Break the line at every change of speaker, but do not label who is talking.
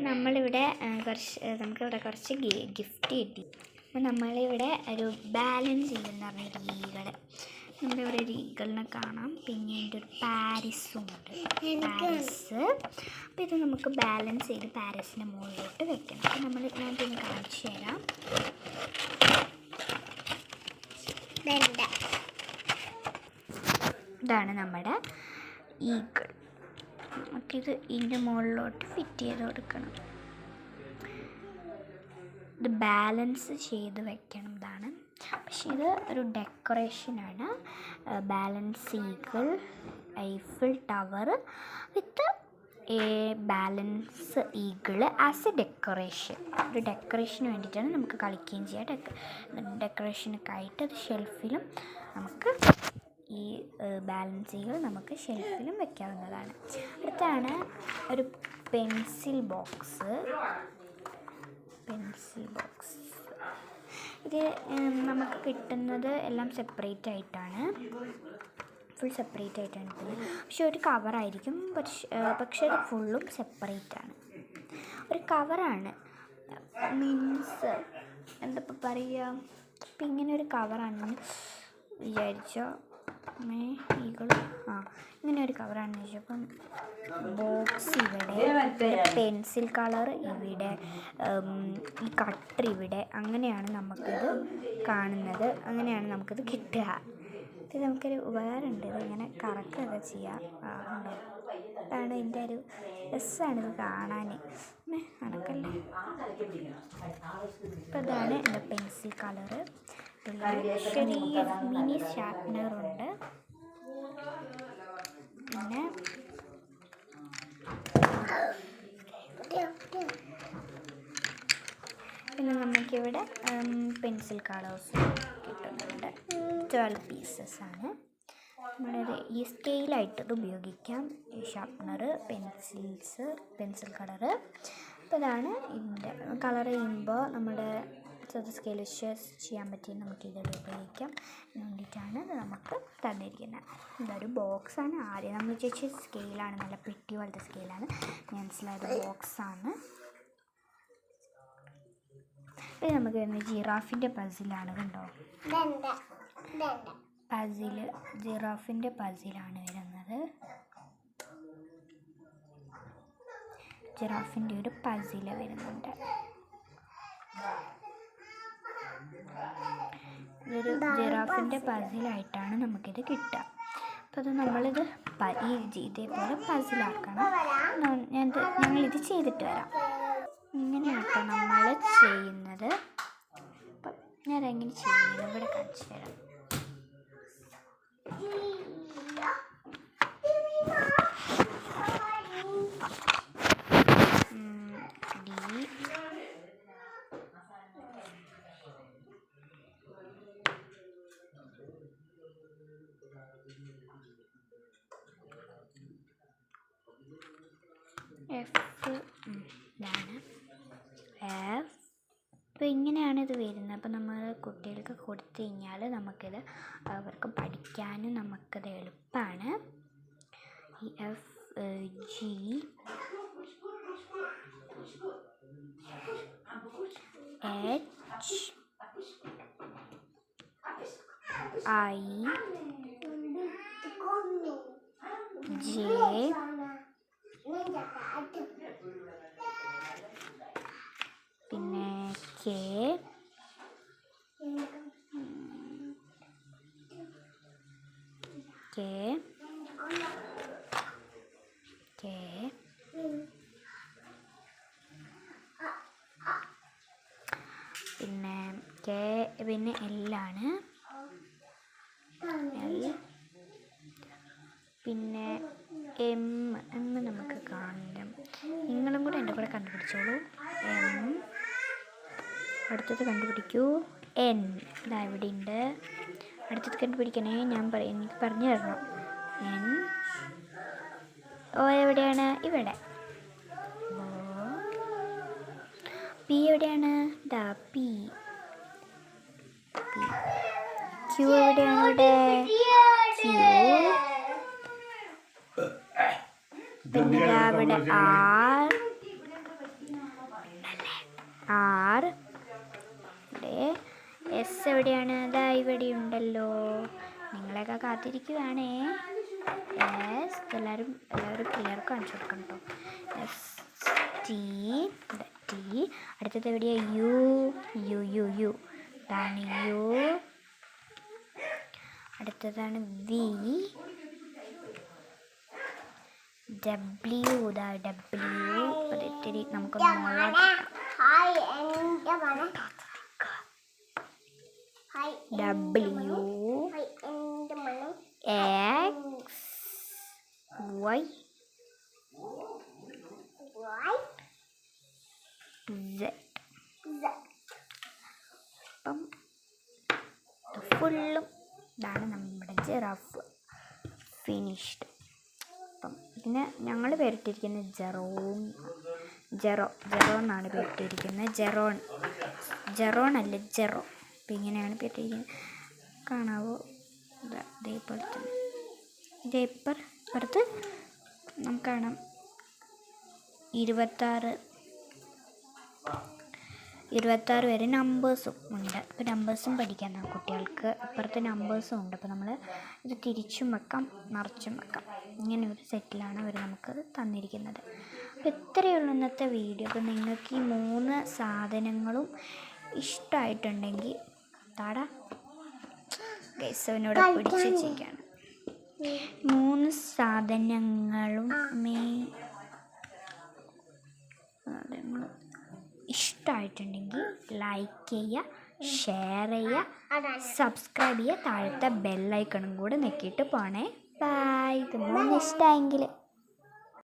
നമ്മളിവിടെ നമുക്കിവിടെ കുറച്ച് ഗിഫ്റ്റ് കിട്ടി. അപ്പോൾ നമ്മളിവിടെ ഒരു ബാലൻസ് ചെയ്യുന്ന പറഞ്ഞ ഈകൾ, നമ്മുടെ ഇവിടെ ഒരു ഈഗിളിനെ കാണാം. പിന്നെ എൻ്റെ ഒരു പാരിസും ഉണ്ട്, പാരിസ്. അപ്പോൾ ഇത് നമുക്ക് ബാലൻസ് ചെയ്ത് പാരീസിൻ്റെ മുകളിലോട്ട് വെക്കണം. അപ്പോൾ നമ്മൾ ഇതിനകത്തൊന്ന് കാണിച്ചു തരാം. ഇതാണ് നമ്മുടെ ഈഗിൾ. നമുക്കിത് ഇതിൻ്റെ മുകളിലോട്ട് ഫിറ്റ് ചെയ്ത് കൊടുക്കണം. ഇത് ബാലൻസ് ചെയ്ത് വെക്കണം. ഇതാണ്, പക്ഷേ ഇത് ഒരു ഡെക്കറേഷനാണ്. Balance eagle, Eiffel tower with balance eagle as a decoration. ഒരു ഡെക്കറേഷന് വേണ്ടിയിട്ടാണ്, നമുക്ക് കളിക്കുകയും ചെയ്യാം. ഡെക്കറേഷനൊക്കെ ആയിട്ട് അത് ഷെൽഫിലും നമുക്ക് ഈ ബാലൻസ് ഈഗിൾ നമുക്ക് ഷെൽഫിലും വെക്കാവുന്നതാണ്. അടുത്താണ് ഒരു പെൻസിൽ ബോക്സ്. ഇത് നമുക്ക് കിട്ടുന്നത് എല്ലാം സെപ്പറേറ്റ് ആയിട്ടാണ്, ഫുൾ സെപ്പറേറ്റ് ആയിട്ടാണ് കിട്ടുന്നത്. പക്ഷെ ഒരു കവറായിരിക്കും, പക്ഷേ അത് ഫുള്ളും സെപ്പറേറ്റാണ്. ഒരു കവറാണ്, മീൻസ് എന്താ പറയുക, ഇപ്പം ഇങ്ങനെ ഒരു കവറാണെന്ന് വിചാരിച്ചോ. ഇങ്ങനെ ഒരു കവറാണെന്ന് ചോദിച്ചു. അപ്പം ബോക്സ് ഇവിടെ, പെൻസിൽ കളർ ഇവിടെ, ഈ കട്ടർ ഇവിടെ, അങ്ങനെയാണ് നമുക്കിത് കാണുന്നത്, അങ്ങനെയാണ് നമുക്കിത് കിട്ടുക. ഇത് നമുക്കൊരു ഉപകാരമുണ്ട്, ഇതിങ്ങനെ കറക്കുകയൊക്കെ ചെയ്യാം. ഉണ്ടോ, അതാണ് ഇതിൻ്റെ ഒരു രസമാണിത് കാണാൻ. കണക്കല്ലേ. അപ്പോൾ ഇതാണ് എൻ്റെ പെൻസിൽ കളറ്. ചെറിയ മിനി ഷാർപ്നറുണ്ട്. പിന്നെ നമുക്കിവിടെ പെൻസിൽ കളേഴ്സ് കിട്ടുന്നുണ്ട്. 12 പീസസ് ആണ്. നമ്മളത് ഈ സ്കെയിലായിട്ടത് ഉപയോഗിക്കാം. Sharpener, pencil colour. അപ്പോൾ ഇതാണ് ഇതിൻ്റെ കളർ ചെയ്യുമ്പോൾ നമ്മുടെ സ്കെയിൽ ചെയ്യാൻ പറ്റി നമുക്കിതിൽ ഉപയോഗിക്കാം വേണ്ടിയിട്ടാണ് നമുക്ക് തന്നിരിക്കുന്നത്. ഇതൊരു ബോക്സാണ്. ആദ്യം നമ്മൾ വിചാരിച്ച സ്കെയിലാണ്, നല്ല പെട്ടി പോലത്തെ സ്കെയിലാണ്. മനസ്സിലായത് ബോക്സാണ്. ഇത് നമുക്ക് വരുന്നത് ജിറാഫിൻ്റെ പസിലാണ്. കണ്ടോ, ജിറാഫിൻ്റെ പസിലാണ് വരുന്നത്. ജിറാഫിൻ്റെ ഒരു പസിൽ വരുന്നുണ്ട്. ഇതൊരു ജിറാഫിൻ്റെ പസിലായിട്ടാണ് നമുക്കിത് കിട്ടുക. അപ്പോൾ അത് നമ്മളിത് ഇതേപോലെ പസിലാക്കണം. ഞങ്ങളിത് ചെയ്തിട്ട് വരാം. ഇങ്ങനെയാട്ടോ നമ്മൾ ചെയ്യുന്നത്. അപ്പം ഞാനതെങ്ങനെ ചെയ്യുന്നത് ഇവിടെ കാണിച്ചു തരാം. ഇതാണ് F. അപ്പോൾ ഇങ്ങനെയാണ് ഇത് വരുന്നത്. അപ്പോൾ നമ്മൾ കുട്ടികൾക്ക് കൊടുത്തു കഴിഞ്ഞാൽ നമുക്കിത് അവർക്ക് പഠിക്കാനും നമുക്കത് എളുപ്പമാണ്. ഈ F, G, H, I, J, പിന്നെ K, പിന്നെ L, പിന്നെ M നമുക്ക് കാണാം. നിങ്ങളും കൂടെ എൻ്റെ കൂടെ കണ്ടുപിടിച്ചോളൂ. M. അടുത്തത് കണ്ടുപിടിക്കൂ. N. ഇതാ ഇവിടെ ഉണ്ട്. അടുത്തത് കണ്ടുപിടിക്കണേ, എനിക്ക് പറഞ്ഞു തരണം. N. O എവിടെയാണ്? ഇവിടെ. P എവിടെയാണ്? ഇതാ P. Q എവിടെയാണ്? ഇവിടെ. Q. പിന്നെ അവിടെ R. ബോക്സ് എവിടെയാണ്? അതാ ഇവിടെ ഉണ്ടല്ലോ. നിങ്ങളെയൊക്കെ കാത്തിരിക്കുവാണേ. യെസ്, എല്ലാവരും ക്ലിയർ കാണിച്ചു കൊടുക്കണം കേട്ടോ. Yes, T, T. അടുത്തത് എവിടെയാണ്? യു യു യു യു ഇതാണ് യു. അടുത്തതാണ് വി, ഡബ്ല്യു. ഇതാ ഡബ്ല്യു. ഇത്തിരി നമുക്കൊന്ന് ഡബ്ല്യു, എക്സ്, വൈ, സെഡ്. അപ്പം ഫുള്ളും ഇതാണ് നമ്മുടെ ജിറാഫ് ഫിനിഷ്ഡ്. അപ്പം ഇതിന് ഞങ്ങൾ പേരിട്ടിരിക്കുന്നത് ജെറോ എന്നാണ് പേരിട്ടിരിക്കുന്നത്. ജെറോൺ അല്ല, ജെറോ. അപ്പം ഇങ്ങനെയാണ് പേരിട്ടിരിക്കുന്നത്. കാണാവോ? ഇതേപോലത്തെ ഇപ്പുറത്ത് നമുക്ക് കാണാം 26 വരെ നമ്പേഴ്സും ഉണ്ട്. അപ്പോൾ നമ്പേഴ്സും പഠിക്കാൻ കുട്ടികൾക്ക്. ഇപ്പുറത്ത് നമ്പേഴ്സും ഉണ്ട്. അപ്പോൾ നമ്മൾ ഇത് തിരിച്ചും വെക്കാം, മറിച്ചും വെക്കാം. ഇങ്ങനെ ഒരു സെറ്റിലാണ് അവർ നമുക്ക് തന്നിരിക്കുന്നത്. അപ്പോൾ ഇത്രയുള്ള ഇന്നത്തെ വീഡിയോ. അപ്പോൾ നിങ്ങൾക്ക് ഈ 3 സാധനങ്ങളും ഇഷ്ടമായിട്ടുണ്ടെങ്കിൽ താടാ ഗൈസവനോട് പിടിച്ച് വെച്ചിരിക്കുകയാണ്. 3 സാധനങ്ങളും ഇഷ്ടമായിട്ടുണ്ടെങ്കിൽ ലൈക്ക് ചെയ്യുക, ഷെയർ ചെയ്യുക, സബ്സ്ക്രൈബ് ചെയ്യുക. താഴത്തെ ബെല്ലൈക്കണും കൂടെ നെക്കിയിട്ട് പോണേ. ബൈ. ഇത് 3 ഇഷ്ടമായെങ്കിൽ